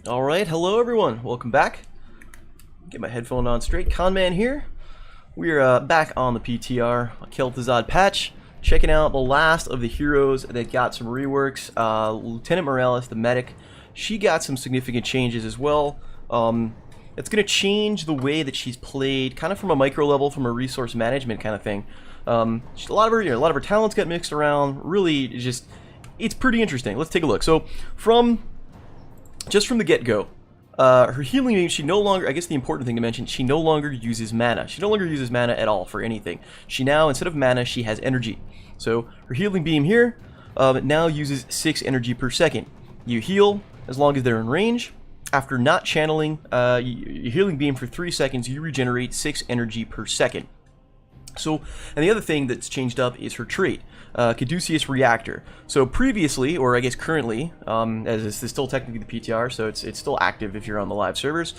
Alright, hello everyone, welcome back. Get my headphone on straight. Conman here. We're back on the PTR Kel'Thuzad patch, checking out the last of the heroes that got some reworks. Lieutenant Morales, the medic, she got some significant changes as well. It's going to change the way that she's played, kind of from a micro level, from a resource management kind of thing. A lot of her talents got mixed around. Really, it's pretty interesting. Let's take a look. So just from the get-go, her healing beam, she no longer, I guess the important thing to mention, she no longer uses mana. She no longer uses mana at all for anything. She now, instead of mana, she has energy. So her healing beam here now uses 6 energy per second. You heal as long as they're in range. After not channeling your healing beam for 3 seconds, you regenerate 6 energy per second. So, and the other thing that's changed up is her trait, Caduceus Reactor. So previously, or I guess currently, as this is still technically the PTR, so it's still active if you're on the live servers,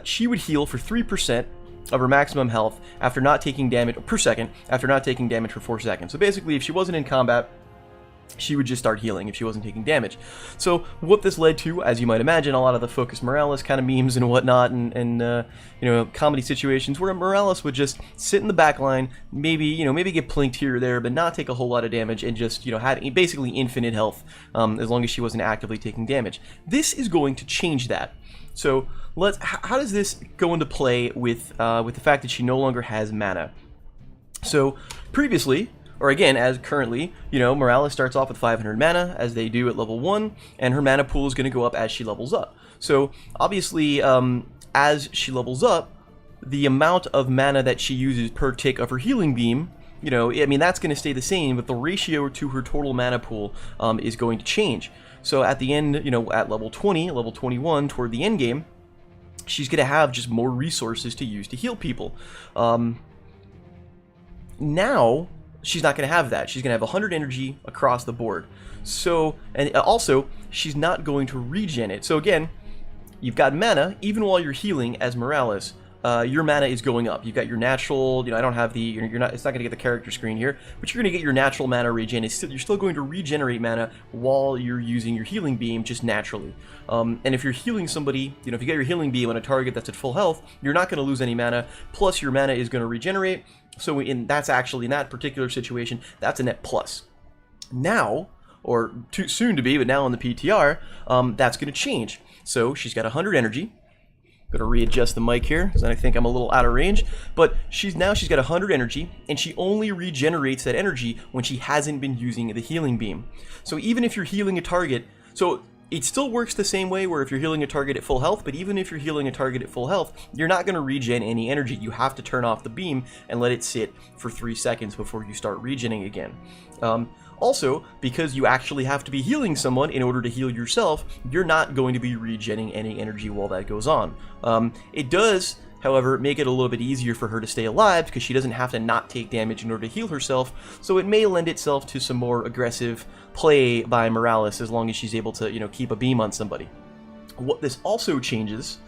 she would heal for 3% of her maximum health after not taking damage per second, after not taking damage for 4 seconds. So basically, if she wasn't in combat, she would just start healing if she wasn't taking damage. So what this led to, as you might imagine, a lot of the Focus Morales kind of memes and whatnot, and you know, comedy situations where Morales would just sit in the back line, maybe get plinked here or there, but not take a whole lot of damage, and just have basically infinite health as long as she wasn't actively taking damage. This is going to change that. So how does this go into play with the fact that she no longer has mana? So previously, or again, as currently, Morales starts off with 500 mana, as they do at level 1, and her mana pool is going to go up as she levels up. So, obviously, as she levels up, the amount of mana that she uses per tick of her healing beam, I mean, that's going to stay the same, but the ratio to her total mana pool is going to change. So, at the end, at level 20, level 21, toward the end game, she's going to have just more resources to use to heal people. Now, she's not going to have that. She's going to have 100 energy across the board. So, and also, she's not going to regen it. So again, you've got mana, even while you're healing as Morales, your mana is going up. You've got your natural, I don't have the, you're not, it's not going to get the character screen here, but you're going to get your natural mana regen. You're still going to regenerate mana while you're using your healing beam just naturally. And if you're healing somebody, if you get your healing beam on a target that's at full health, you're not going to lose any mana, plus your mana is going to regenerate. So that's actually, in that particular situation, that's a net plus. Now, or too soon to be, but now on the PTR, that's going to change. So she's got 100 energy. Going to readjust the mic here, because I think I'm a little out of range. But she's got 100 energy, and she only regenerates that energy when she hasn't been using the healing beam. So even if you're healing a target, so it still works the same way where if you're healing a target at full health, but even if you're healing a target at full health, you're not going to regen any energy. You have to turn off the beam and let it sit for 3 seconds before you start regening again. Also, because you actually have to be healing someone in order to heal yourself, you're not going to be regenning any energy while that goes on. It does, however, make it a little bit easier for her to stay alive because she doesn't have to not take damage in order to heal herself, so it may lend itself to some more aggressive play by Morales as long as she's able to, keep a beam on somebody. What this also changes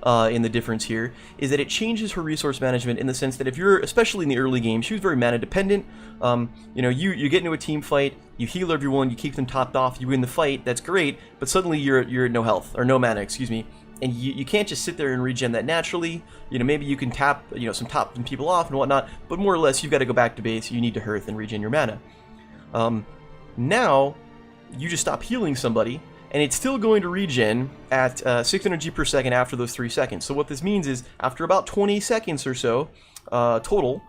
in the difference here is that it changes her resource management in the sense that if you're, especially in the early game, she was very mana dependent. You get into a team fight, you heal everyone, you keep them topped off, you win the fight, that's great, but suddenly you're at no health, or no mana, excuse me. And you can't just sit there and regen that naturally. Maybe you can tap, some people off and whatnot, but more or less you've got to go back to base, you need to hearth and regen your mana. Now, you just stop healing somebody, and it's still going to regen at 6 energy per second after those 3 seconds. So what this means is, after about 20 seconds or so, total,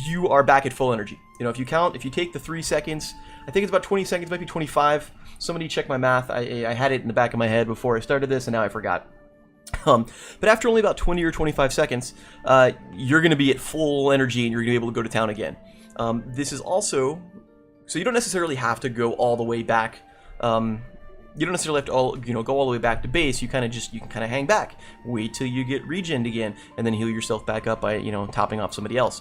you are back at full energy. If you take the 3 seconds, I think it's about 20 seconds, might be 25. Somebody check my math. I had it in the back of my head before I started this, and now I forgot. But after only about 20 or 25 seconds, you're going to be at full energy, and you're going to be able to go to town again. This is also, so you don't necessarily have to go all the way back. You don't necessarily have to go all the way back to base. You can kind of hang back, wait till you get regened again, and then heal yourself back up by topping off somebody else.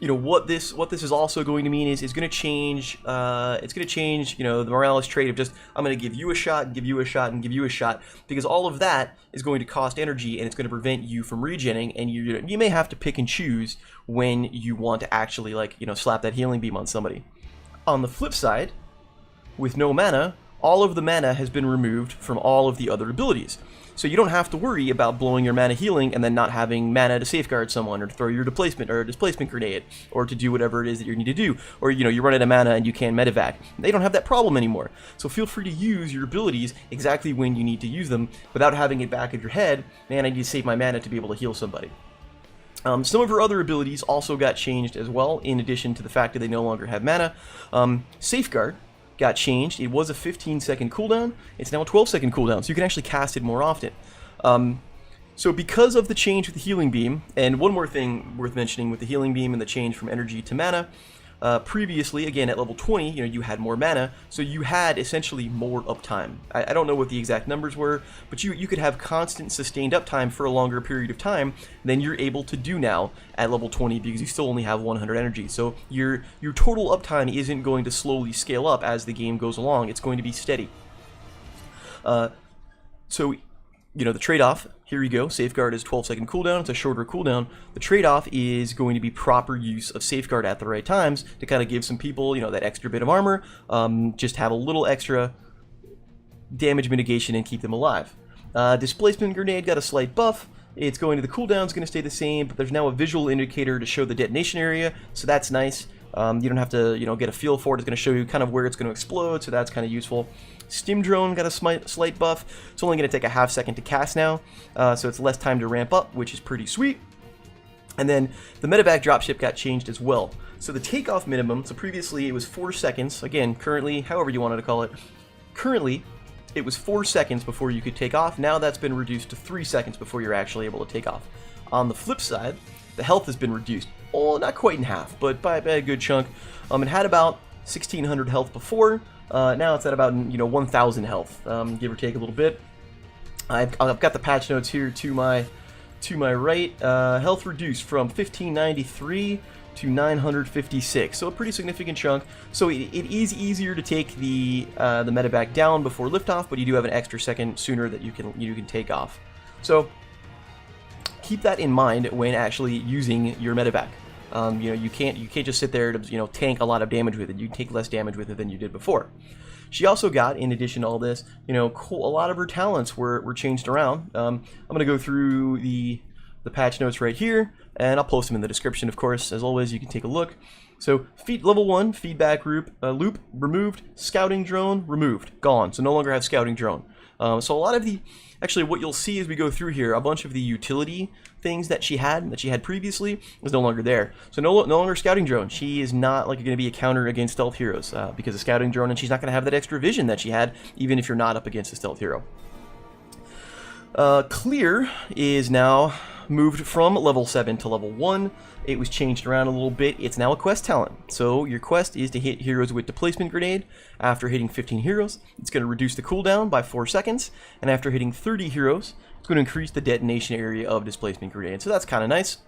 What this is also going to mean is it's going to change. It's going to change. The Morales trait of just, I'm going to give you a shot, and give you a shot, and give you a shot, because all of that is going to cost energy, and it's going to prevent you from regenning, and you may have to pick and choose when you want to actually slap that healing beam on somebody. On the flip side, with no mana, all of the mana has been removed from all of the other abilities. So you don't have to worry about blowing your mana healing and then not having mana to safeguard someone, or to throw your displacement grenade, or to do whatever it is that you need to do. Or, you know, you run out of mana and you can't medivac. They don't have that problem anymore. So feel free to use your abilities exactly when you need to use them without having it back of your head, man, I need to save my mana to be able to heal somebody. Some of her other abilities also got changed as well, in addition to the fact that they no longer have mana. Safeguard got changed. It was a 15-second cooldown. It's now a 12-second cooldown, so you can actually cast it more often. So because of the change with the healing beam, and one more thing worth mentioning with the healing beam and the change from energy to mana, previously, again, at level 20, you know, you had more mana, so you had essentially more uptime. I don't know what the exact numbers were, but you could have constant sustained uptime for a longer period of time than you're able to do now at level 20, because you still only have 100 energy. So your total uptime isn't going to slowly scale up as the game goes along. It's going to be steady. So, you know, the trade-off, here you go, Safeguard is 12-second cooldown, it's a shorter cooldown. The trade-off is going to be proper use of Safeguard at the right times to kind of give some people, you know, that extra bit of armor, just have a little extra damage mitigation and keep them alive. Displacement Grenade got a slight buff. It's going to the cooldown's going to stay the same, but there's now a visual indicator to show the detonation area, so that's nice. You don't have to, you know, get a feel for it. It's going to show you kind of where it's going to explode, so that's kind of useful. Stim Drone got a slight buff. It's only going to take a half second to cast now, so it's less time to ramp up, which is pretty sweet. And then the medevac dropship got changed as well. So the takeoff minimum, so previously it was 4 seconds. Again, currently, however you wanted to call it, currently it was 4 seconds before you could take off. Now that's been reduced to 3 seconds before you're actually able to take off. On the flip side, the health has been reduced. Oh, not quite in half, but by a good chunk. It had about 1,600 health before. Now it's at about, you know, 1,000 health, give or take a little bit. I've got the patch notes here to my right. Health reduced from 1,593 to 956, so a pretty significant chunk. So it is easier to take the medevac down before liftoff, but you do have an extra second sooner that you can take off. So keep that in mind when actually using your medevac. You know, you can't just sit there to, you know, tank a lot of damage with it. You can take less damage with it than you did before. She also got, in addition to all this, you know, a lot of her talents were changed around. I'm gonna go through the patch notes right here, and I'll post them in the description, of course. As always, you can take a look. So level 1 feedback loop removed, scouting drone removed, gone. So no longer have scouting drone. So a lot of actually what you'll see as we go through here, a bunch of the utility things that she had previously is no longer there. So no longer scouting drone. She is not like going to be a counter against stealth heroes because of scouting drone, and she's not going to have that extra vision that she had even if you're not up against a stealth hero. Clear is now moved from level 7 to level 1. It was changed around a little bit. It's now a quest talent. So your quest is to hit heroes with Displacement Grenade. After hitting 15 heroes, it's going to reduce the cooldown by 4 seconds. And after hitting 30 heroes, it's going to increase the detonation area of Displacement Grenade. So that's kind of nice.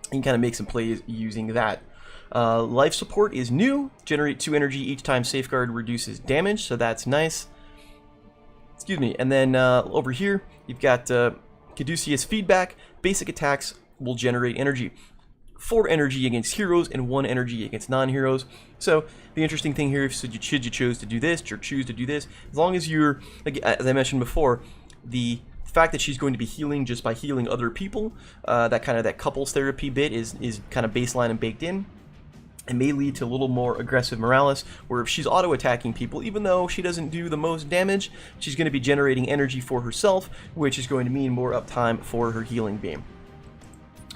You can kind of make some plays using that. Life support is new. Generate 2 energy each time Safeguard reduces damage. So that's nice. Excuse me. And then over here, you've got Caduceus Feedback. Basic attacks will generate energy. 4 energy against heroes and 1 energy against non-heroes. So the interesting thing here, should you choose to do this or choose to do this, as long as you're, like, as I mentioned before, the fact that she's going to be healing just by healing other people, that couples therapy bit is kind of baseline and baked in. It may lead to a little more aggressive Morales, where if she's auto-attacking people, even though she doesn't do the most damage, she's going to be generating energy for herself, which is going to mean more uptime for her healing beam.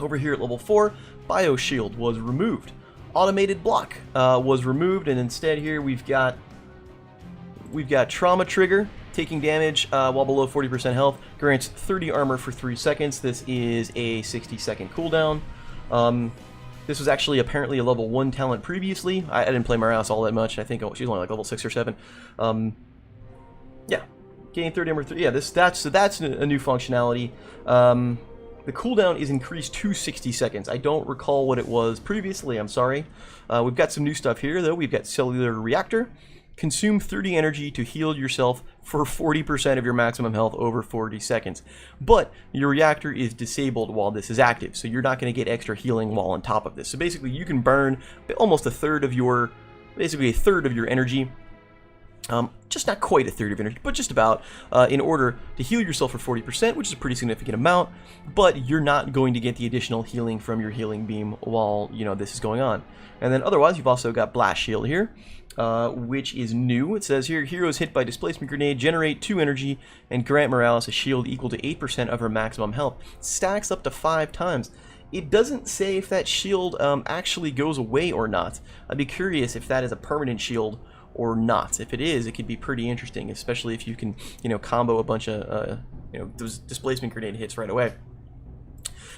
Over here at level 4, Bio Shield was removed. Automated Block was removed, and instead here we've got Trauma Trigger. Taking damage while below 40% health grants 30 armor for 3 seconds. This is a 60-second cooldown. This was actually apparently a level 1 talent previously. I didn't play Morales all that much. I think she's only like level 6 or 7. Yeah, gain 30 armor. Yeah, that's a new functionality. The cooldown is increased to 60 seconds. I don't recall what it was previously. I'm sorry. We've got some new stuff here though. We've got Cellular Reactor. Consume 30 energy to heal yourself for 40% of your maximum health over 40 seconds. But your reactor is disabled while this is active, so you're not going to get extra healing while on top of this. So basically you can burn almost a third of your energy Just not quite a third of energy, but just about, in order to heal yourself for 40%, which is a pretty significant amount, but you're not going to get the additional healing from your healing beam while, this is going on. And then otherwise, you've also got Blast Shield here, which is new. It says here, heroes hit by Displacement Grenade generate 2 energy and grant Morales a shield equal to 8% of her maximum health. Stacks up to 5 times. It doesn't say if that shield actually goes away or not. I'd be curious if that is a permanent shield or not. If it is, it could be pretty interesting, especially if you can, combo a bunch of, those Displacement Grenade hits right away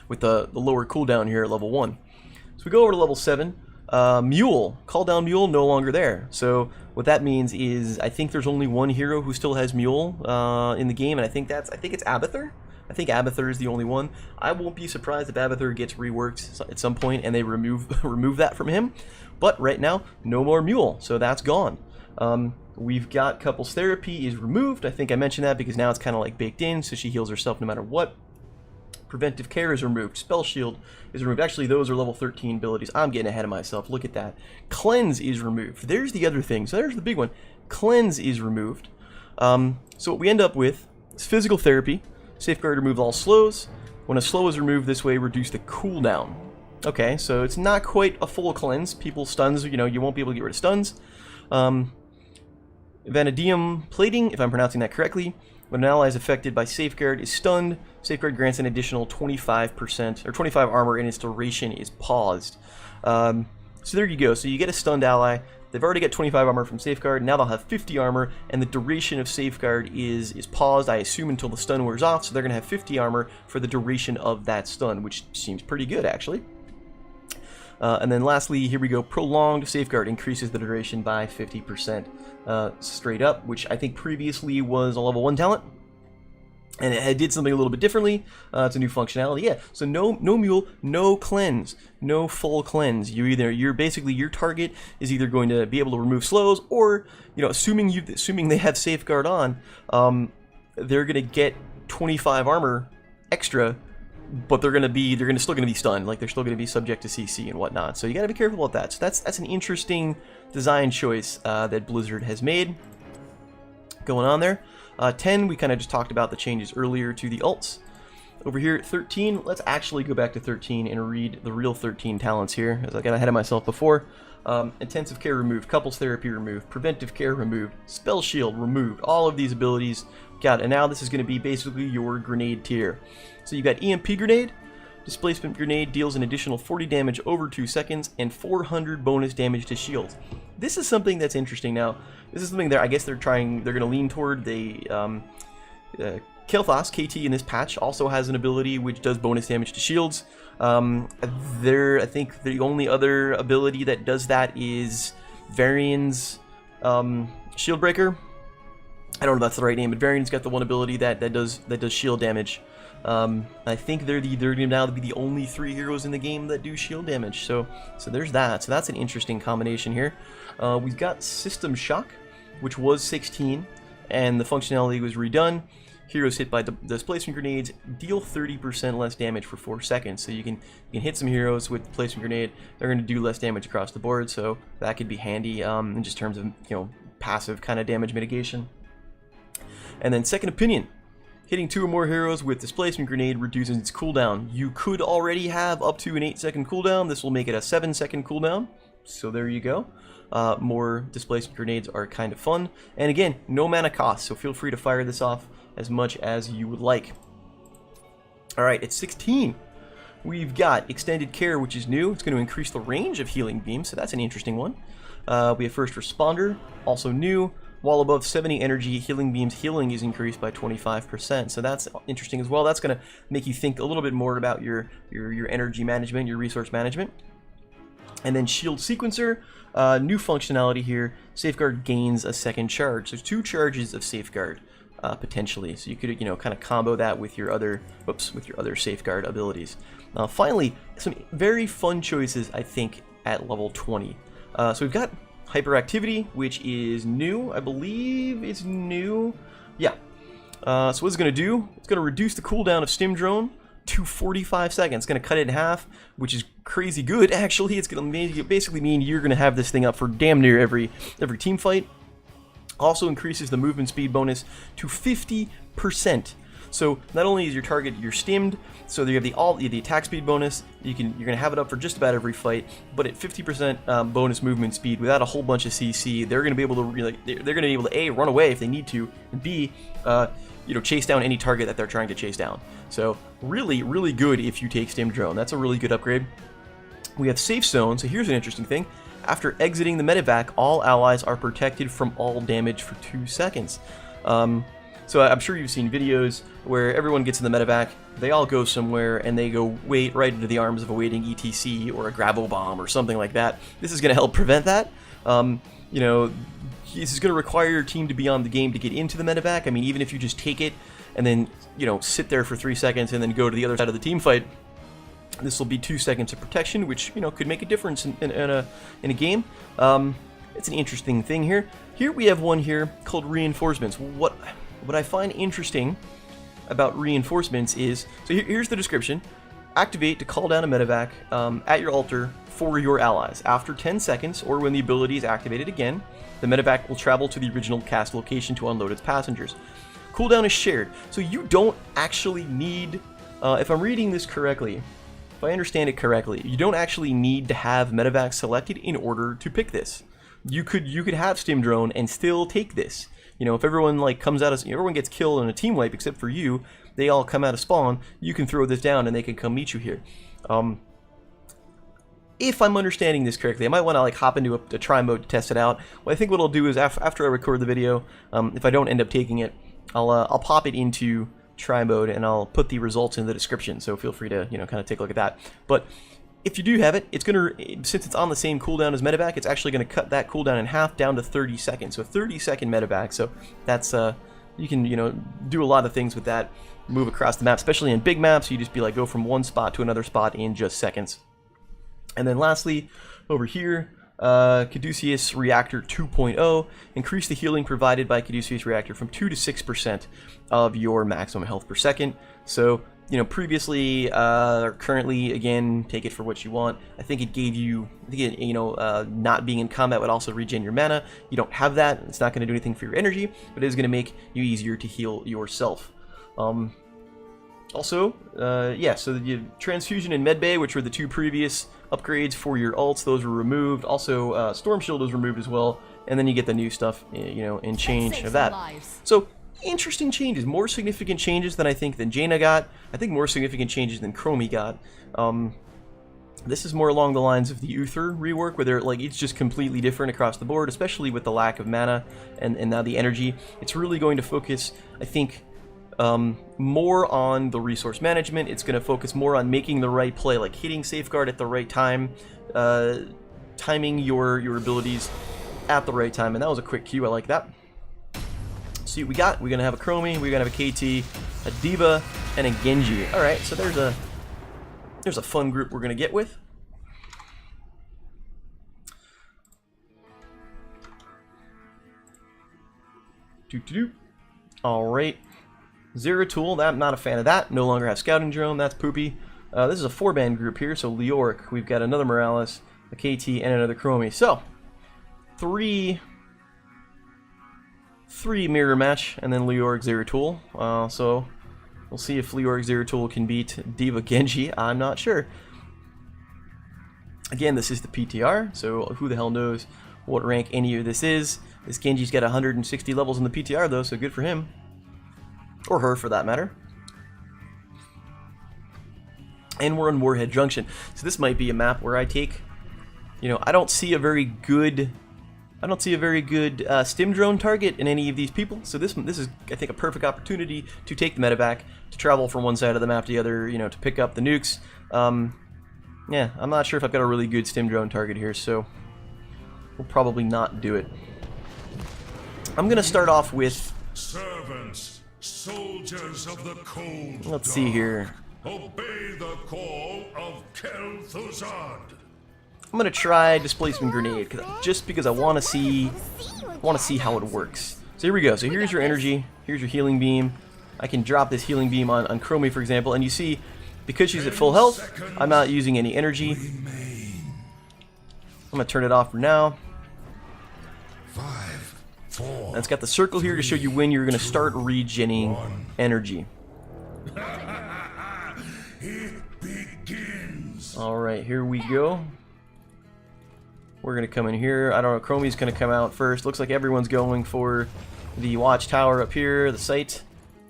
with the lower cooldown here at level 1. So we go over to level 7. Mule, call down Mule, no longer there. So what that means is I think there's only one hero who still has Mule in the game, and I think it's Abathur. I think Abathur is the only one. I won't be surprised if Abathur gets reworked at some point and they remove that from him. But right now, no more Mule, so that's gone. We've got Couples Therapy is removed. I think I mentioned that because now it's kind of like baked in, so she heals herself no matter what. Preventive Care is removed. Spell Shield is removed. Actually, those are level 13 abilities. I'm getting ahead of myself. Look at that. Cleanse is removed. There's the other thing. So there's the big one. Cleanse is removed. So what we end up with is Physical Therapy. Safeguard remove all slows. When a slow is removed this way, reduce the cooldown. Okay, so it's not quite a full cleanse. People stuns, you won't be able to get rid of stuns. Vanadium Plating, if I'm pronouncing that correctly. When an ally is affected by Safeguard is stunned, Safeguard grants an additional 25% or 25 armor and its duration is paused. So there you go. So you get a stunned ally. They've already got 25 armor from Safeguard. Now they'll have 50 armor, and the duration of Safeguard is paused, I assume, until the stun wears off. So they're going to have 50 armor for the duration of that stun, which seems pretty good, actually. And then lastly, here we go, Prolonged Safeguard increases the duration by 50% straight up, which I think previously was a level 1 talent. And it did something a little bit differently. It's a new functionality. Yeah, so no Mule, no cleanse, no full cleanse. You're basically, your target is either going to be able to remove slows, or assuming they have Safeguard on, they're going to get 25 armor extra, but they're still gonna be stunned. Like, they're still gonna be subject to CC and whatnot. So you gotta be careful about that. So that's an interesting design choice that Blizzard has made going on there. 10, we kind of just talked about the changes earlier to the ults. Over here at 13, let's actually go back to 13 and read the real 13 talents here, as I got ahead of myself before. Intensive Care removed, Couples Therapy removed, Preventive Care removed, Spell Shield removed, all of these abilities got, and now this is going to be basically your grenade tier. So you've got EMP Grenade. Displacement Grenade deals an additional 40 damage over 2 seconds and 400 bonus damage to shields. This is something that's interesting. Now, this is something that I guess they're going to lean toward. Kel'Thuzad, KT in this patch, also has an ability which does bonus damage to shields. I think the only other ability that does that is Varian's Shield Breaker. I don't know if that's the right name, but Varian's got the one ability that does shield damage. I think they're going to now be the only 3 heroes in the game that do shield damage. So there's that. So that's an interesting combination here. We've got System Shock, which was 16, and the functionality was redone. Heroes hit by the Displacement Grenades deal 30% less damage for 4 seconds. So you can hit some heroes with Displacement Grenade. They're going to do less damage across the board. So that could be handy in just terms of passive kind of damage mitigation. And then Second Opinion. Hitting 2 or more heroes with Displacement Grenade reduces its cooldown. You could already have up to an 8-second cooldown. This will make it a 7-second cooldown. So there you go. More Displacement Grenades are kind of fun. And again, no mana cost, so feel free to fire this off as much as you would like. Alright, at 16, we've got Extended Care, which is new. It's going to increase the range of healing beams, so that's an interesting one. We have First Responder, also new. While above 70 energy, healing beams healing is increased by 25%. So that's interesting as well. That's going to make you think a little bit more about your energy management, your resource management. And then Shield Sequencer, new functionality here. Safeguard gains a second charge. So 2 charges of Safeguard potentially. So you could kind of combo that with your other Safeguard abilities. Finally, some very fun choices I think at level 20. So we've got Hyperactivity, which is new. I believe it's new. Yeah. So what it's going to do, it's going to reduce the cooldown of Stim Drone to 45 seconds. It's going to cut it in half, which is crazy good, actually. It's going to basically mean you're going to have this thing up for damn near every team fight. Also increases the movement speed bonus to 50%. So not only is your target you're stimmed, so you have the attack speed bonus. You're gonna have it up for just about every fight, but at 50% bonus movement speed without a whole bunch of CC, they're gonna be able to they're gonna be able to A, run away if they need to, and B, chase down any target that they're trying to chase down. So really, really good if you take stim drone. That's a really good upgrade. We have safe zone. So here's an interesting thing. After exiting the medivac, all allies are protected from all damage for 2 seconds. So I'm sure you've seen videos where everyone gets in the medevac, they all go somewhere, and they go wait right into the arms of a waiting ETC or a grabo bomb or something like that. This is going to help prevent that. This is going to require your team to be on the game to get into the medevac. I mean, even if you just take it and then, sit there for 3 seconds and then go to the other side of the team fight, this will be 2 seconds of protection, which, could make a difference in a game. It's an interesting thing here. Here we have one here called reinforcements. What I find interesting about reinforcements is, so here's the description. Activate to call down a medevac at your altar for your allies. After 10 seconds, or when the ability is activated again, the medevac will travel to the original cast location to unload its passengers. Cooldown is shared, so you don't actually need, if I'm reading this correctly, if I understand it correctly, you don't actually need to have medevac selected in order to pick this. You could have stim drone and still take this. If everyone comes out of, everyone gets killed in a team wipe except for you, they all come out of spawn, you can throw this down and they can come meet you here. If I'm understanding this correctly, I might want to hop into a try mode to test it out. What I think what I'll do is after I record the video, if I don't end up taking it, I'll pop it into try mode and I'll put the results in the description. So feel free to kind of take a look at that. But if you do have it, it's gonna, since it's on the same cooldown as medevac, it's actually gonna cut that cooldown in half down to 30 seconds. So 30-second medevac. So that's you can do a lot of things with that. Move across the map, especially in big maps. You just be go from one spot to another spot in just seconds. And then lastly, over here, Caduceus Reactor 2.0, increase the healing provided by Caduceus Reactor from 2 to 6% of your maximum health per second. So, previously, or currently, again, take it for what you want. I think it gave you, not being in combat would also regen your mana. You don't have that. It's not going to do anything for your energy, but it is going to make you easier to heal yourself. Also, so the Transfusion and Medbay, which were the 2 previous upgrades for your ults, those were removed. Also, Storm Shield was removed as well, and then you get the new stuff, in change of that. So, interesting changes, more significant changes than I think than Jaina got. I think more significant changes than Chromie got. This is more along the lines of the Uther rework, where they're it's just completely different across the board, especially with the lack of mana and now the energy. It's really going to focus, I think, more on the resource management. It's going to focus more on making the right play, hitting safeguard at the right time, timing your abilities at the right time, and that was a quick cue. I like that. See what we got. We're going to have a Chromie, we're going to have a KT, a D.Va, and a Genji. Alright, so there's a fun group we're going to get with. Alright. Zeratul, I'm not a fan of that. No longer have Scouting Drone, that's poopy. This is a 4-man group here, so Rework, we've got another Morales, a KT, and another Chromie. So, three mirror match, and then Rework Zeratul. So, we'll see if Rework Zeratul can beat D.Va Genji. I'm not sure. Again, this is the PTR, so who the hell knows what rank any of this is. This Genji's got 160 levels in the PTR, though, so good for him. Or her, for that matter. And we're on Warhead Junction. So this might be a map where I take, I don't see a very good stim drone target in any of these people. So this is, I think, a perfect opportunity to take the medevac, to travel from one side of the map to the other, to pick up the nukes. Yeah, I'm not sure if I've got a really good stim drone target here, so we'll probably not do it. I'm gonna start off with servants, soldiers of the cold. Let's see here. Obey the call of Kel'Thuzad. I'm gonna try Displacement Grenade just because I want to see how it works. So here we go. So here's your energy. Here's your healing beam. I can drop this healing beam on Chromie, for example, and you see, because she's at full health, I'm not using any energy. I'm gonna turn it off for now. 5, 4. And it's got the circle here to show you when you're going to start regenerating energy. It begins. Alright, here we go. We're going to come in here. I don't know, Chromie's going to come out first. Looks like everyone's going for the watchtower up here, the site.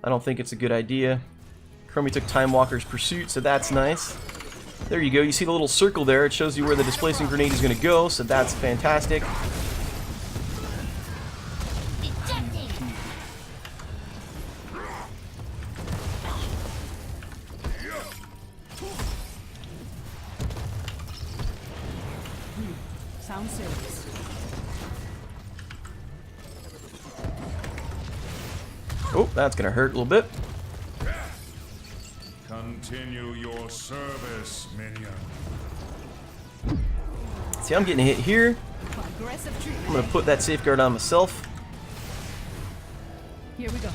I don't think it's a good idea. Chromie took Time Walker's Pursuit, so that's nice. There you go. You see the little circle there. It shows you where the Displacement Grenade is going to go, so that's fantastic. Sounds serious. Oh, that's going to hurt a little bit. Continue your service, minion. See, I'm getting hit here. Aggressive treatment. I'm going to put that safeguard on myself. Here we go.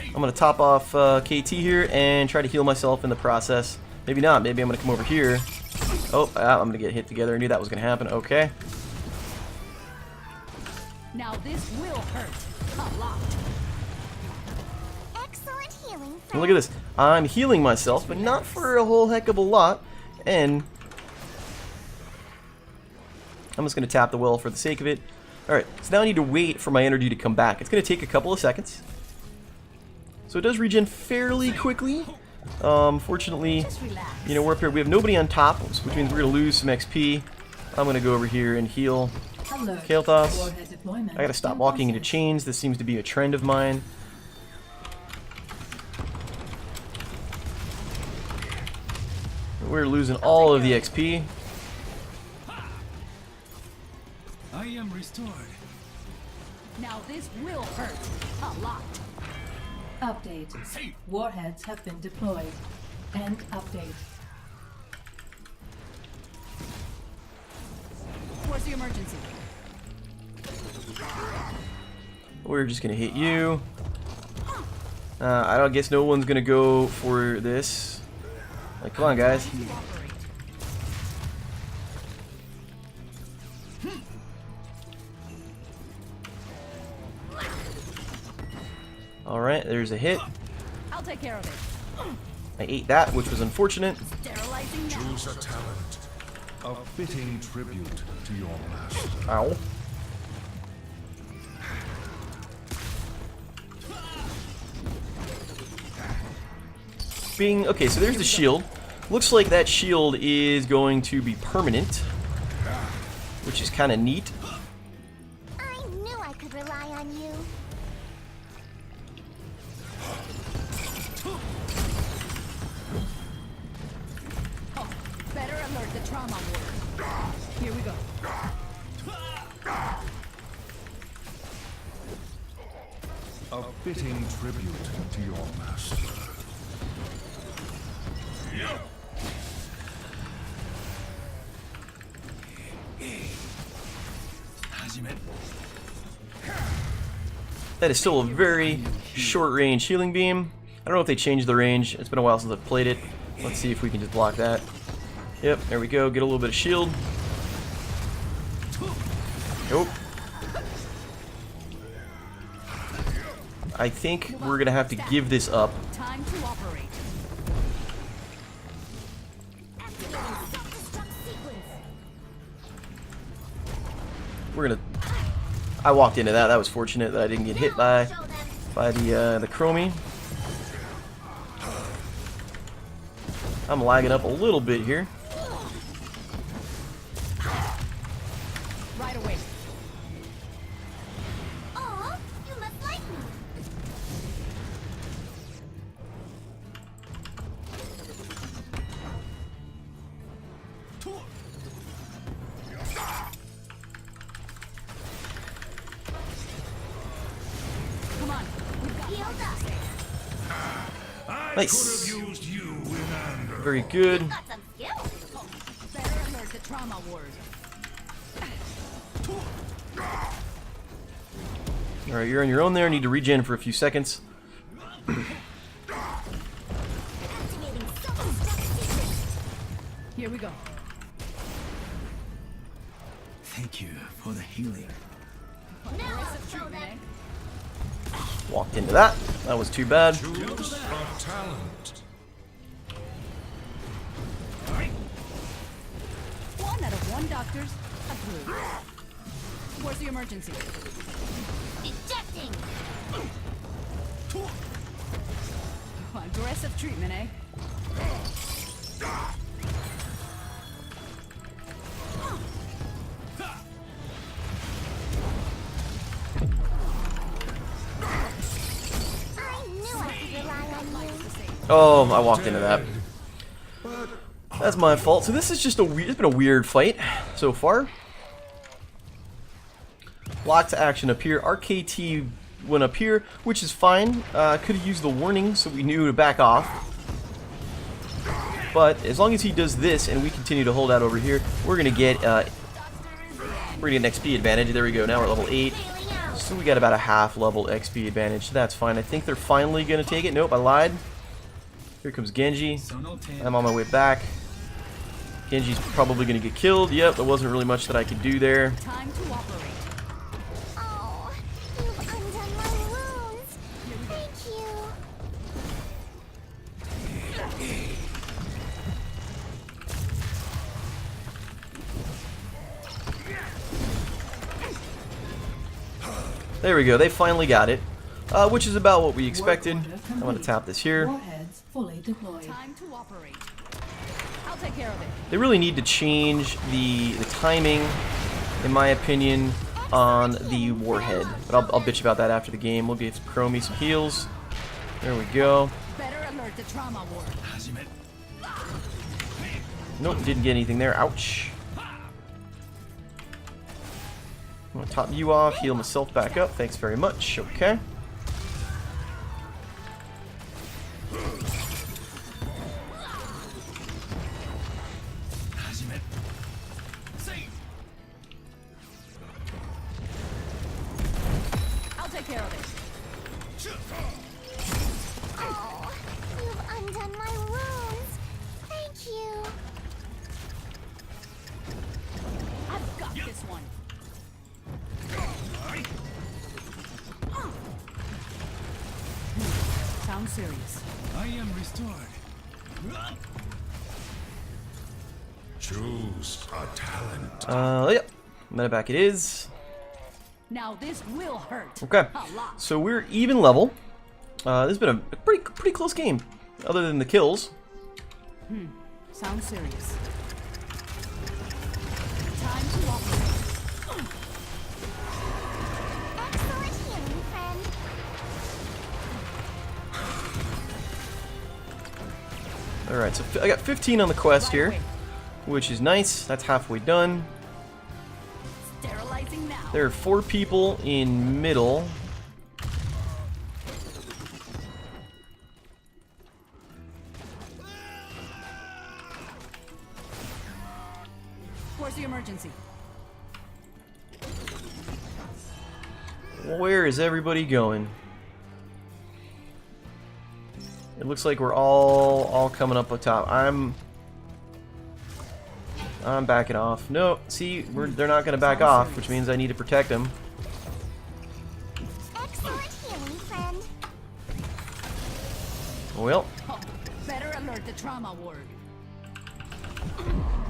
I'm going to top off KT here and try to heal myself in the process. Maybe not. Maybe I'm going to come over here. Oh, I'm going to get hit together. I knew that was going to happen. Okay. Now this will hurt a lot. Excellent healing. And look at this. I'm healing myself, but not for a whole heck of a lot. And I'm just going to tap the well for the sake of it. Alright, so now I need to wait for my energy to come back. It's going to take a couple of seconds. So it does regen fairly quickly. Fortunately, you know, we're up here. We have nobody on top, which means we're going to lose some XP. I'm going to go over here and heal Kel'Thuzad. I got to stop walking into chains. This seems to be a trend of mine. We're losing all of the XP. I am restored. Now this will hurt a lot. Update. Warheads have been deployed. End update. Where's the emergency? We're just gonna hit you. I don't guess no one's gonna go for this. Like, come on, guys. Alright, there's a hit. I'll take care of it. I ate that, which was unfortunate. Sterilizing now. Choose a talent. A fitting tribute to your master. Ow. Bing. Okay, so there's the shield. Looks like that shield is going to be permanent, which is kind of neat. I knew I could rely on you. Oh, better alert the trauma ward. Here we go. A fitting tribute to your master. That is still a very short-range healing beam. I don't know if they changed the range. It's been a while since I've played it. Let's see if we can just block that. Yep, there we go. Get a little bit of shield. Nope. I think we're gonna have to give this up. Time to operate. Activating self-destruct sequence. We're gonna. I walked into that. That was fortunate that I didn't get hit by Show them. the chromie. I'm lagging up a little bit here. Right away. Aw, you must like me. Come on. We've got Healed up. I Nice. could have used you in anger. Very good. Got some skills. Oh, better alert the trauma ward. Alright, you're on your own there. Need to regen for a few seconds. Activating self-destruct sequence. Here we go. Thank you for the healing. Aggressive treatment, eh? Walked into that. That was too bad. Choose a talent. 1 out of 1 doctors approved. Where's the emergency? Ejecting. Aggressive treatment, eh? I knew I could rely on you. Oh, I walked into that. That's my fault. So this is just it's been a weird fight so far. Lots of action up here. RKT went up here, which is fine. Could have used the warning so we knew to back off. But as long as he does this and we continue to hold out over here, we're gonna get an XP advantage. There we go. Now we're at level 8. So we got about a half level XP advantage. That's fine. I think they're finally gonna take it. Nope, I lied. Here comes Genji. I'm on my way back. Genji's probably gonna get killed. Yep, there wasn't really much that I could do there. Time to operate. Oh, you've undone my wounds. Thank you. There we go. They finally got it, which is about what we expected. I'm gonna tap this here. Warheads fully deployed. Time to operate. I'll take care of it. They really need to change the timing, in my opinion, on the warhead. But I'll bitch about that after the game. We'll get Chromie some heals. There we go. Better alert the trauma ward. Nope, didn't get anything there. Ouch. I'm gonna top you off, heal myself back up. Thanks very much. Okay. I'll take care of it. Oh, you've undone my wounds. Thank you. I've got this one. Sounds serious. I am restored. Choose a talent. Yep. Medivac it is. Now this will hurt. Okay. A lot. So we're even level. This has been a pretty close game, other than the kills. Sounds serious. Time to operate. Excellent healing, friend. Alright, so I got 15 on the quest Right here, away. which is nice. That's halfway done. Sterilizing now. There are 4 people in middle. Where's the emergency? Where is everybody going? It looks like we're all coming up on top. I'm backing off. No, see, they're not going to back off, which means I need to protect them. Excellent healing, friend. Well, Oh, better alert the trauma ward.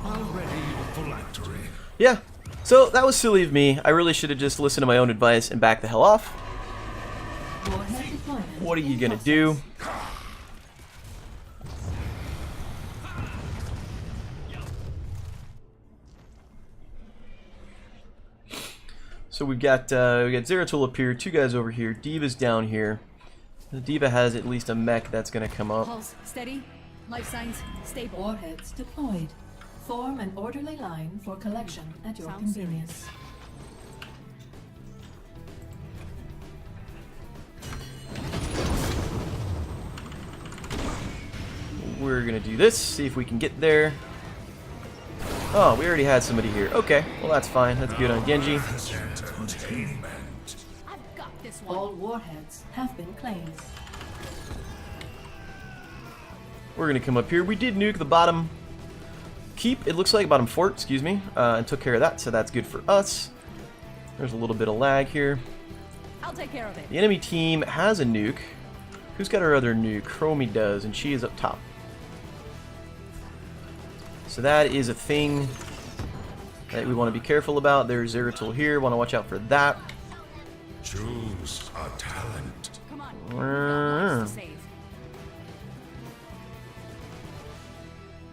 Already a phylactery. yeah. So that was silly of me. I really should have just listened to my own advice and backed the hell off. Warhead deployment. What are you in gonna process. do? So we got Zeratul up here, 2 guys over here, Diva's down here. The Diva has at least a mech that's gonna come up. Pulse steady. Life signs stable. Warheads deployed. Form an orderly line for collection at your Sounds convenience. We're gonna do this, see if we can get there. Oh, we already had somebody here. Okay, well that's fine. That's good on Genji. Containment. I've got this one. All warheads have been claimed. We're gonna come up here. We did nuke the bottom keep, it looks like, bottom fort, excuse me, and took care of that, so that's good for us. There's a little bit of lag here. I'll take care of it. The enemy team has a nuke. Who's got our other nuke? Chromie does, and she is up top. So that is a thing that we want to be careful about. There's Zeratul here. Want to watch out for that. Choose a talent. Come on. We've got lives to save.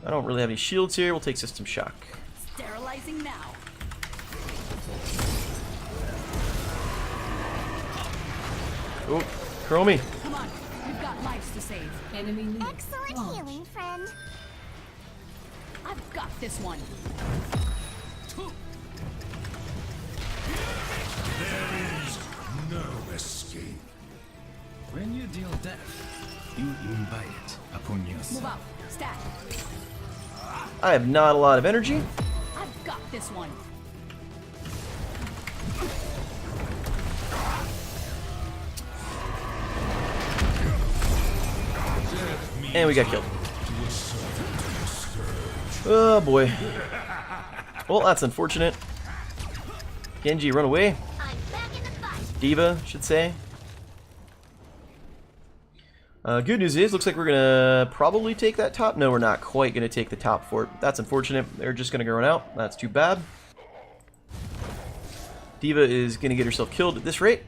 I don't really have any shields here. We'll take System Shock. Sterilizing now. Oh, Chromie. Come on. We've got lives to save. Enemy nuke Excellent launched. healing, friend. I've got this one. There is no escape. When you deal death, you invite it upon Move yourself. out. Stat. I have not a lot of energy. I've got this one. And we got killed. Oh boy. Well, that's unfortunate. Genji, run away. I'm back in the fight. Diva, should say. Good news is, looks like we're gonna probably take that top. No, we're not quite gonna take the top fort. That's unfortunate. They're just gonna go run out. That's too bad. Diva is gonna get herself killed at this rate.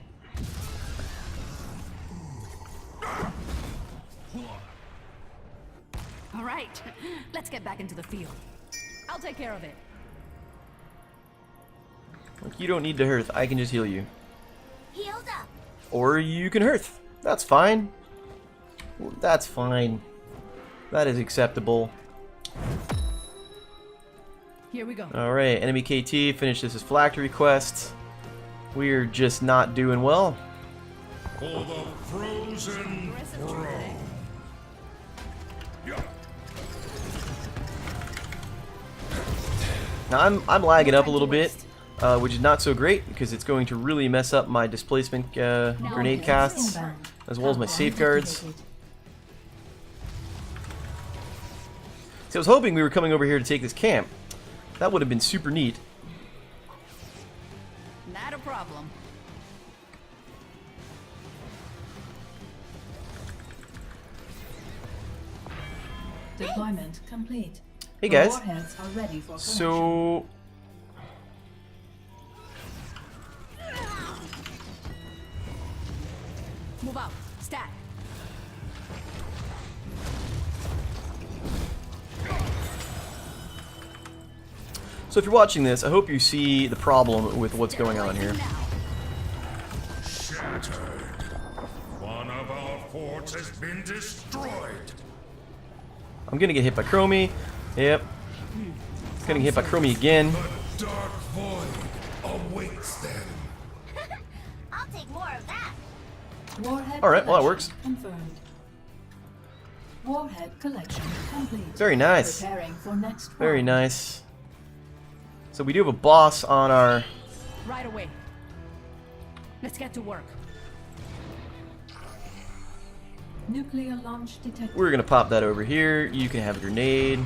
All right. Let's get back into the field. I'll take care of it. Like, you don't need to hearth. I can just heal you. Healed up. Or you can hearth. That's fine. That's fine. That is acceptable. Here we go. Alright, enemy KT finishes his phylactery quest. We're just not doing well. For the frozen Aggressive throne. today. Now I'm lagging up a little bit, which is not so great because it's going to really mess up my displacement grenade casts, as well as my safeguards. See, I was hoping we were coming over here to take this camp. That would have been super neat. Not a problem. Deployment complete. Hey The guys. warheads are ready for collection. So Move out. Stat. if you're watching this, I hope you see the problem with what's going on here. Shattered. One of our forts has been destroyed. I'm gonna get hit by Chromie. Yep. Gonna get hit by Chromie again. The dark void awaits them. I'll take more of that. Warhead Alright, well that collection works. Confirmed. Warhead collection complete. Very nice. Preparing for next Very round. nice. So we do have a boss on our... Right away. Let's get to work. Nuclear launch detected. We're gonna pop that over here. You can have a grenade.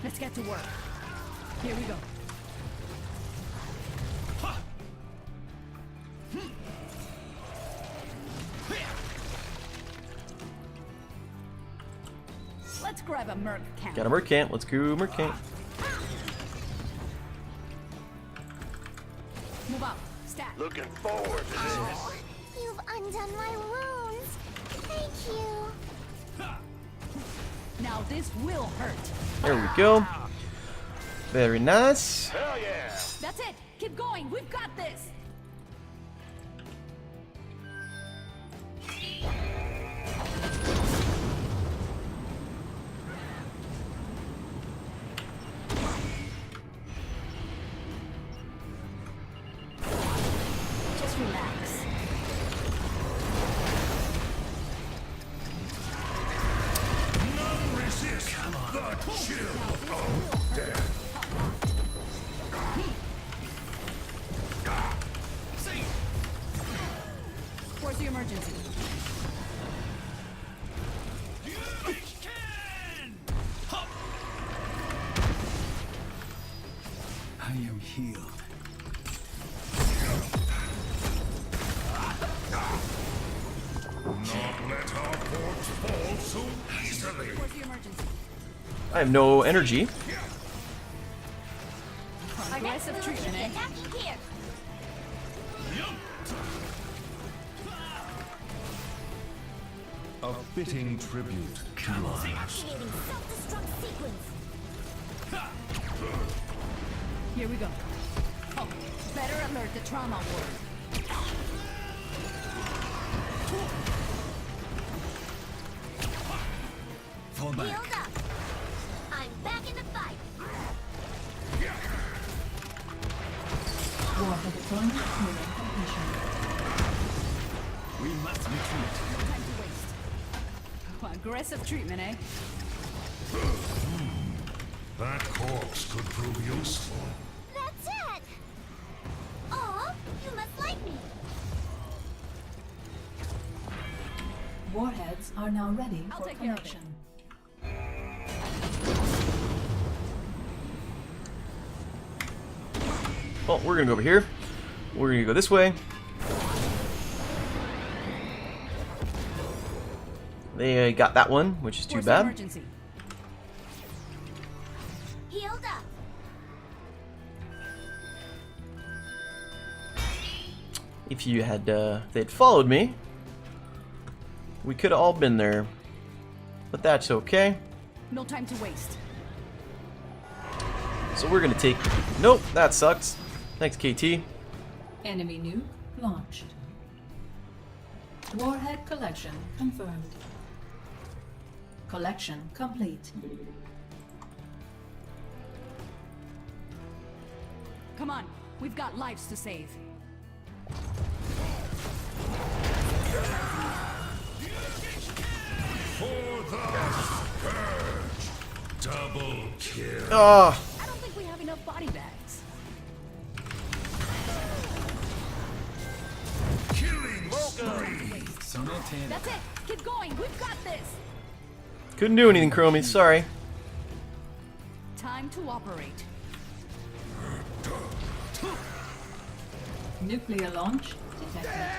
Let's get to work. Here we go. Let's grab a merc camp. Got a mercant. Let's go mercant. Move out. Stat. Looking forward to this. You've undone my wounds. Thank you. Now this will hurt. There we go. Very nice. Hell yeah. That's it. Keep going. We've got this. Just relax. None resist the chill of death. Where's the emergency? You can! healed. Not let our forts fall so easily. What's the emergency? I have no energy. Aggressive treatment, eh? Attacking here. A fitting tribute to our master. Activating self-destruct sequence. Here we go. Oh, better alert the trauma ward. Fall back. Healed up. I'm back in the fight. Warhead deployment nearing completion. We must retreat. No time to waste. Aggressive treatment, eh? That corpse could prove useful. That's it. Oh, you must like me. Warheads are now ready I'll for take care of it. connection. Well, we're gonna go over here. We're gonna go this way. They got that one, which is too What's the bad. emergency? Healed up. If you had, if they'd followed me, we could have all been there. But that's okay. No time to waste. So we're gonna take. Nope, that sucks. Thanks, KT. Enemy nuke launched. Warhead collection confirmed. Collection complete. Come on, we've got lives to save. For the purge. Double kill. Ah, I don't think we have enough body bags. Killing spree. That's it. Keep going. We've got this. couldn't do anything, Chromie. Sorry. Time to operate. Nuclear launch detected.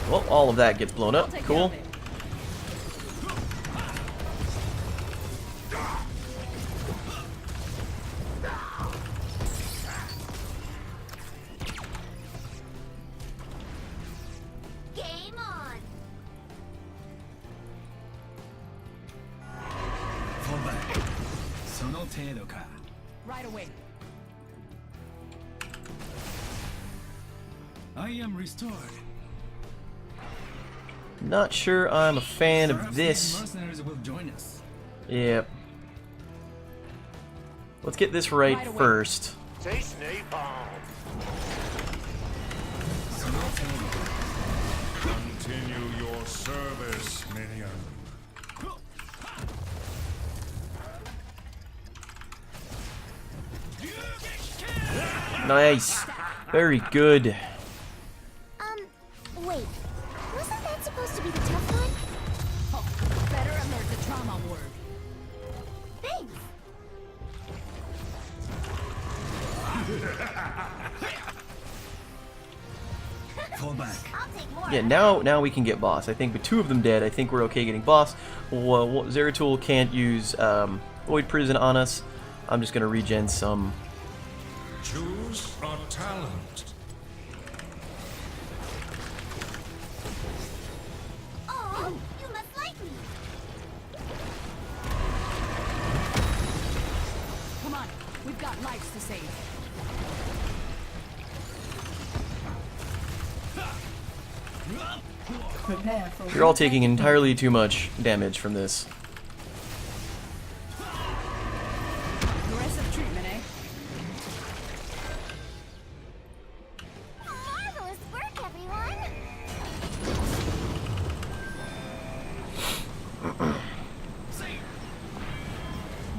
Well, all of that gets blown I'll up. take care Cool. of it. Game on. Fall back. その程度か. Right away. I am restored. Not sure I'm a fan of Perhaps this. the mercenaries will join us. Yep. Let's get this right Right away. first. Taste napalm. その程度か. Continue your service, minion. Nice. Very good. Wait. Wasn't that supposed to be the tough one? Oh, better alert the trauma ward. Thanks. Fall back. I'll take more. Yeah, now we can get boss. I think with two of them dead, I think we're okay getting boss. Well, Zeratul can't use Void Prison on us. I'm just gonna regen some. Choose a talent. Oh, you must like me. Come on, we've got lives to save. Prepare for You're all taking entirely too much damage from this. Aggressive treatment, eh? Marvelous work, everyone.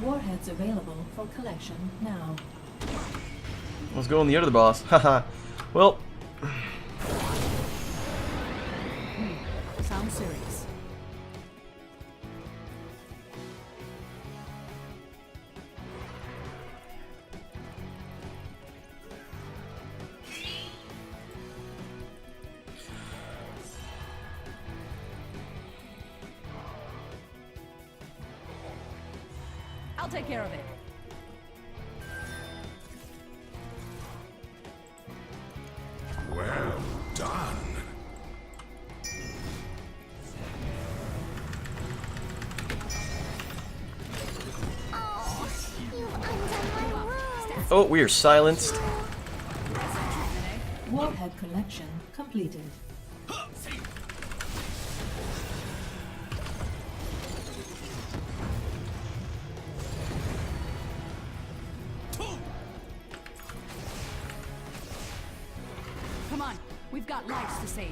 Warheads available for collection now. Let's go on the other boss. Haha. Well, Sounds serious. I'll take care of it. Well done. Oh, you've undone my wound. Oh, we are silenced. Warhead collection completed. Come on, we've got lives to save.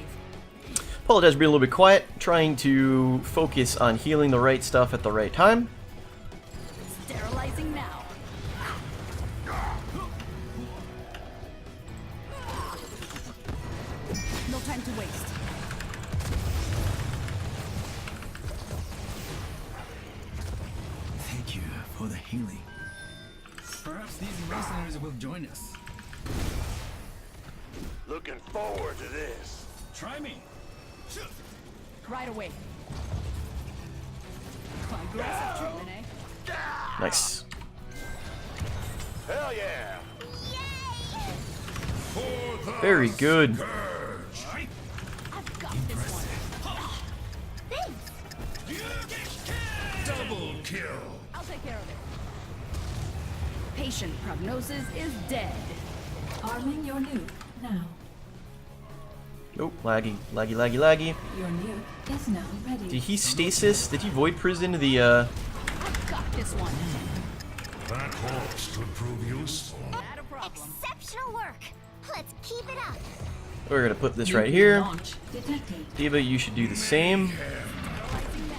Apologize for being a little bit quiet. Trying to focus on healing the right stuff at the right time. Sterilizing now. No time to waste. Thank you for the healing. Perhaps these mercenaries will join us. Looking forward to this. Try me. Right away. Aggressive treatment, eh? Nice. Hell yeah. Very good. I've got this one. Double kill. I'll take care of it. Patient prognosis is dead. Arming your nuke now. Oh, laggy, laggy, laggy, laggy. Your nuke is now ready. Did he stasis? Did he void prison the I've got this one. That horse could prove useful. Not a problem. Exceptional work. Let's keep it up. We're gonna put this Nuke right here. Launch detected. Diva, you should do the same. Sterilizing now.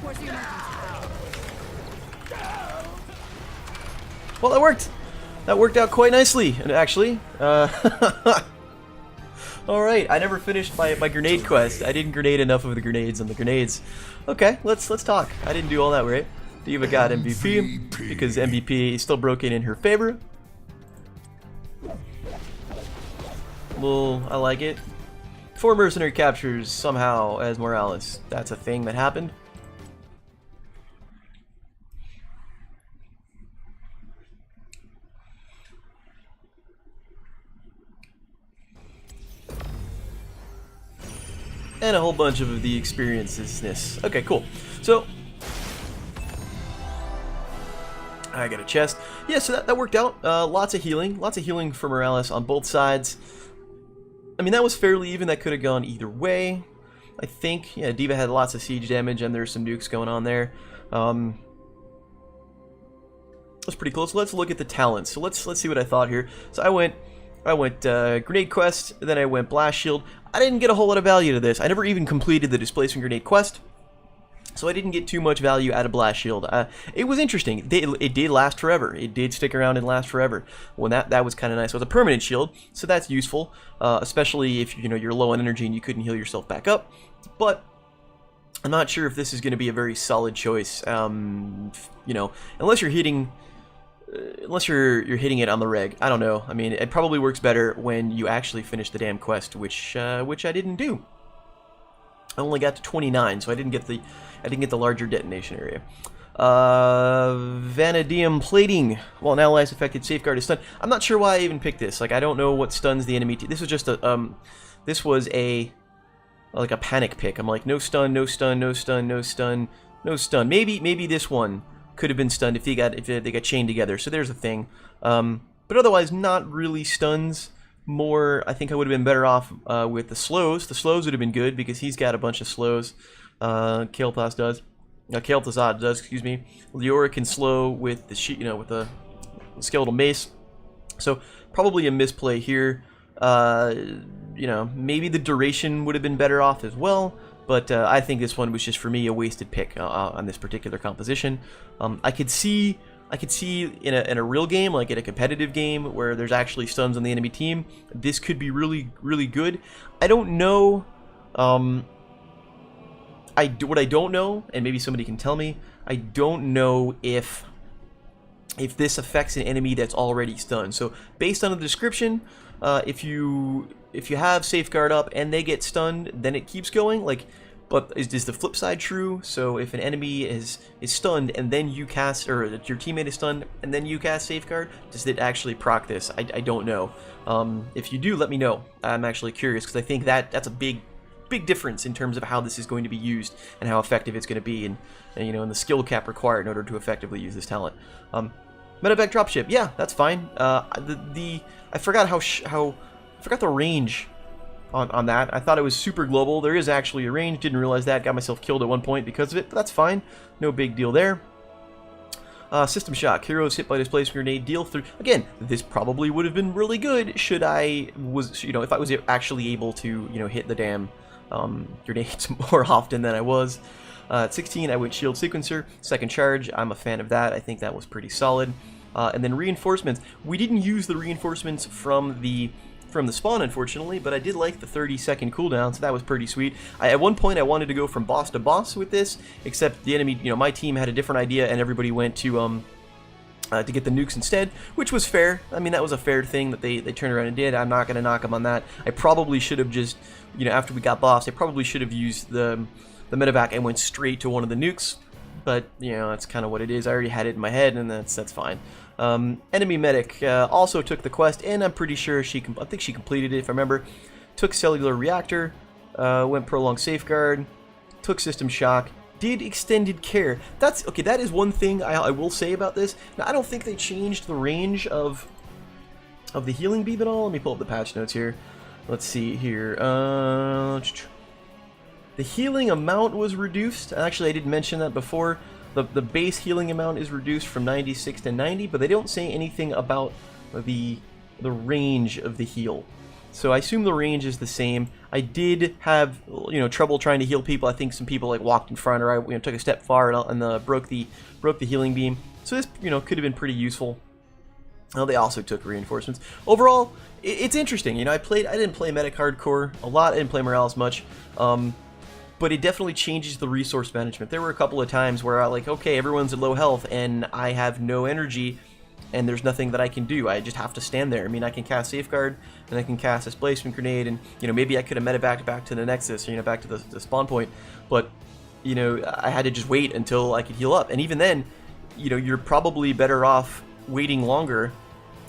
Where's the emergency? Well, that worked. That worked out quite nicely, actually. All right, I never finished my grenade quest. I didn't grenade enough of the grenades on the grenades. Okay, let's talk. I didn't do all that right. Diva got MVP because MVP is still broken in her favor. Well, I like it. 4 mercenary captures somehow as Morales. That's a thing that happened. And a whole bunch of the experiences. Okay, cool. So I got a chest. Yeah, so that worked out. Lots of healing for Morales on both sides. I mean, that was fairly even. That could have gone either way, I think. Yeah, Diva had lots of siege damage, and there's some nukes going on there. That's pretty close. Let's look at the talents. So let's see what I thought here. So I went Grenade Quest, then I went Blast Shield. I didn't get a whole lot of value to this. I never even completed the Displacement Grenade quest, so I didn't get too much value out of Blast Shield. It was interesting. It did last forever. It did stick around and last forever. Well, that was kind of nice. It was a permanent shield, so that's useful, especially if you're low on energy and you couldn't heal yourself back up. But I'm not sure if this is going to be a very solid choice. Unless you're hitting. Unless you're hitting it on the reg, I don't know. I mean, it probably works better when you actually finish the damn quest, which I didn't do. I only got to 29, so I didn't get the larger detonation area. Vanadium plating. While an ally's affected, safeguard is stunned. I'm not sure why I even picked this. Like, I don't know what stuns the enemy. This was just a this was like a panic pick. I'm like, no stun, no stun, no stun, no stun, no stun. Maybe this one could have been stunned if they got chained together. So there's a thing. But otherwise, not really stuns. More, I think I would have been better off with the slows. The slows would have been good because he's got a bunch of slows. Kel'Thuzad does. Excuse me. Leora can slow with the with the skeletal mace. So probably a misplay here. Maybe the duration would have been better off as well. But I think this one was just, for me, a wasted pick on this particular composition. I could see in a real game, like in a competitive game, where there's actually stuns on the enemy team, this could be really, really good. I don't know. What I don't know, and maybe somebody can tell me, I don't know if this affects an enemy that's already stunned. So based on the description, if you if you have Safeguard up and they get stunned, then it keeps going. Like, but is the flip side true? So if an enemy is stunned and then you cast, or your teammate is stunned and then you cast Safeguard, does it actually proc this? I don't know. If you do, let me know. I'm actually curious, because I think that's a big difference in terms of how this is going to be used and how effective it's going to be, and you know, and the skill cap required in order to effectively use this talent. Medivac dropship, yeah, that's fine. I forgot I forgot the range on that. I thought it was super global. There is actually a range. Didn't realize that. Got myself killed at one point because of it, but that's fine. No big deal there. System shock. Heroes hit by displacement grenade deal through. Again, this probably would have been really good should if I was actually able to, you know, hit the damn grenades more often than I was. At 16, I went shield sequencer. Second charge. I'm a fan of that. I think that was pretty solid. And then reinforcements. We didn't use the reinforcements from the spawn, unfortunately, but I did like the 30-second cooldown, so that was pretty sweet. At one point, I wanted to go from boss to boss with this, except the enemy, you know, my team had a different idea, and everybody went to get the nukes instead, which was fair. I mean, that was a fair thing that they turned around and did. I'm not going to knock them on that. I probably should have just, you know, after we got boss, I probably should have used the medivac and went straight to one of the nukes, but, you know, that's kind of what it is. I already had it in my head, and that's fine. Enemy medic also took the quest, and I'm pretty sure I think she completed it, if I remember. Took Cellular Reactor, went Prolonged Safeguard, took System Shock, did Extended Care. That's okay. That is one thing I will say about this. Now, I don't think they changed the range of the healing beam at all. Let me pull up the patch notes here. Let's see here. The healing amount was reduced. Actually, I didn't mention that before. The base healing amount is reduced from 96 to 90, but they don't say anything about the range of the heal. So I assume the range is the same. I did have, you know, trouble trying to heal people. I think some people like walked in front, or I, you know, took a step far and broke the healing beam. So this, you know, could have been pretty useful. Well, they also took reinforcements. Overall, it's interesting. You know, I didn't play Medic Hardcore a lot. I didn't play Morales much. But it definitely changes the resource management. There were a couple of times where I like, okay, everyone's at low health and I have no energy and there's nothing that I can do. I just have to stand there. I mean, I can cast Safeguard and I can cast Displacement Grenade, and, you know, maybe I could have medevaced back to the Nexus, or, you know, back to the spawn point, but, you know, I had to just wait until I could heal up. And even then, you know, you're probably better off waiting longer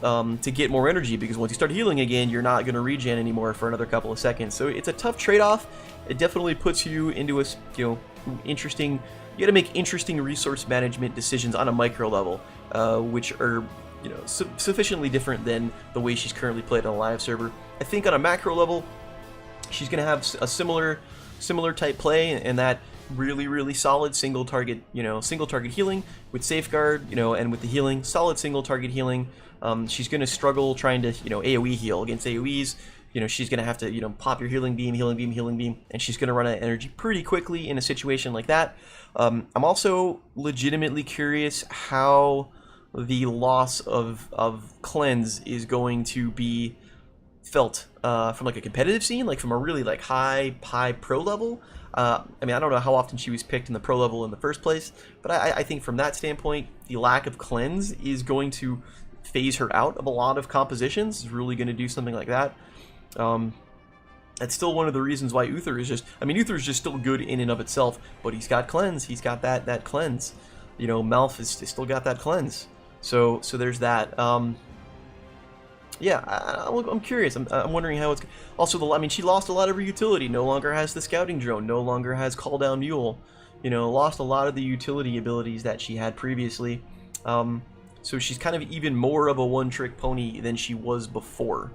to get more energy, because once you start healing again, you're not going to regen anymore for another couple of seconds. So it's a tough trade-off. It definitely puts you into a, you know, interesting. You got to make interesting resource management decisions on a micro level, which are, you know, sufficiently different than the way she's currently played on a live server. I think on a macro level, she's going to have a similar type play, and that really solid single target healing with Safeguard, you know, and with the healing, solid single target healing. She's going to struggle trying to, you know, AoE heal against AoEs. You know, she's going to have to, you know, pop your healing beam, and she's going to run out of energy pretty quickly in a situation like that. I'm also legitimately curious how the loss of cleanse is going to be felt from like a competitive scene, like from a really like high pro level. I mean, I don't know how often she was picked in the pro level in the first place, but I think from that standpoint, the lack of cleanse is going to phase her out of a lot of compositions. Is really going to do something like that. That's still one of the reasons why Uther is just, I mean, Uther's just still good in and of itself, but he's got cleanse. He's got that cleanse. You know, Malf is still got that cleanse. So there's that. Yeah, I'm curious. I'm wondering how it's also I mean, she lost a lot of her utility. No longer has the scouting drone. No longer has call down mule. You know, lost a lot of the utility abilities that she had previously. So she's kind of even more of a one-trick pony than she was before.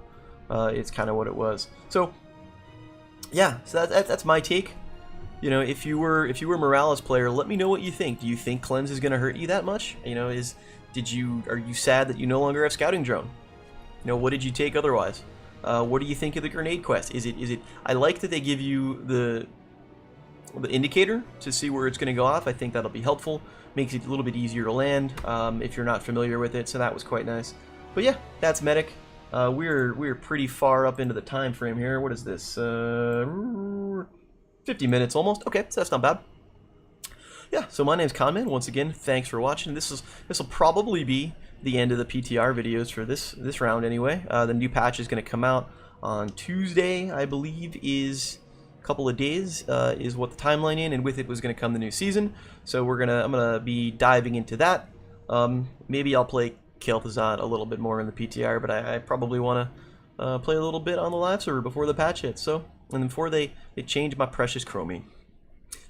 It's kind of what it was. So yeah, so that's my take. You know, if you were a Morales player, let me know what you think. Do you think cleanse is going to hurt you that much? You know, are you sad that you no longer have scouting drone? You know, what did you take otherwise? What do you think of the grenade quest? Is it? I like that they give you the indicator to see where it's going to go off. I think that'll be helpful. Makes it a little bit easier to land if you're not familiar with it. So that was quite nice. But yeah, that's Medic. We're pretty far up into the time frame here. What is this? 50 minutes almost. Okay, so that's not bad. Yeah, so my name's Conman. Once again, thanks for watching. This will probably be the end of the PTR videos for this round anyway. The new patch is going to come out on Tuesday, I believe, is a couple of days, is what the timeline in, and with it was going to come the new season. So I'm gonna be diving into that. Maybe I'll play Kel'Thuzad a little bit more in the PTR, but I probably want to play a little bit on the live server before the patch hits. So, and before they change my precious Chromie.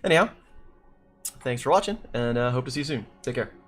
Anyhow, thanks for watching, and hope to see you soon. Take care.